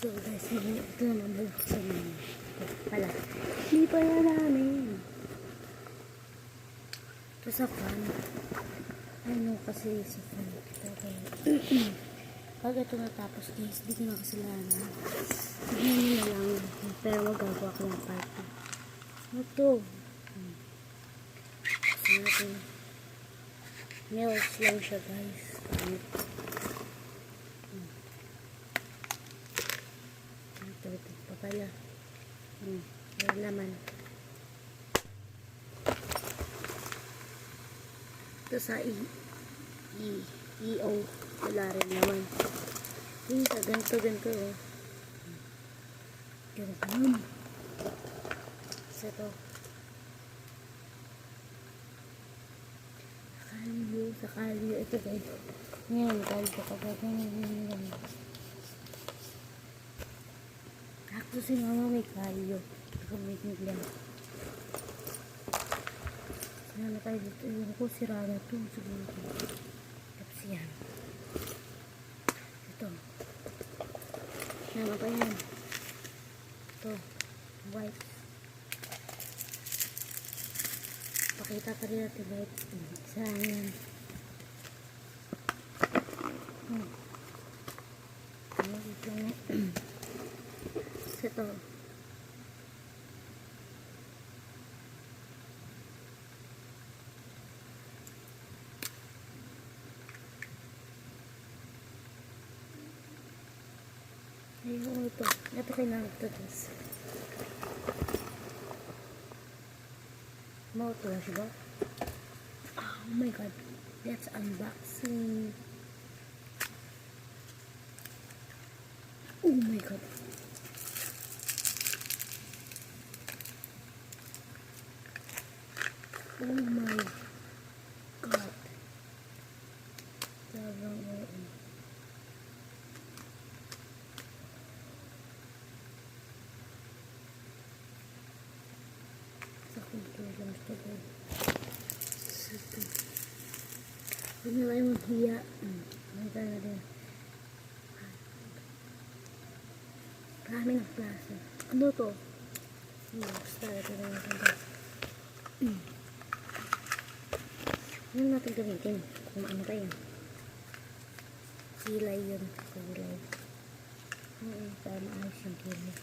So guys, ito naman bubuksan namin. Ito pala. Hindi pa na namin. Ito sa fan. Ano kasi sa fan. Pag ito natapos guys, di ko na kasalanan. Tignan nyo na lang. Pero magagawa ko ng party. Ito. Kasi natin. Nails lang siya guys. Ito pa pala. May laman. Ito sa EO. Wala rin naman. Yung sa ganito. Oh. Ganun. Isa to. Sa kalyo. Ito guys. Ngayon, kalyo kapag ganyan. Ako si mama may kalyo. Gamitin lang. Sana tayo dito. Yung ko sirada to. Siguro. Tapos yan. Ito. Sana pa yan. Ito. White. Pakita pa rin natin white. Isa yan. Ito lang. Ito. Ayun, ito. Ito kailangan ito. Mouthwash ba? Oh my god. That's unboxing. Oh my god. Oh my god. Sobrang sa kultura lang ito ko. Huwag na kayo maghiya. Maganda na rin. Marami ng klase. Ano to? Basta ito na yung ano natin gamitin? Kung ano tayo? Kilay yun. Kilay. Para maayos yung kilay.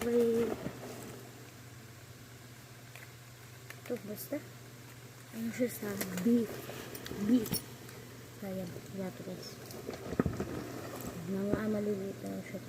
Wait. Ito basta. Ano siya sa beef. Sayang. Wala ito guys. Mga maliliit na siya.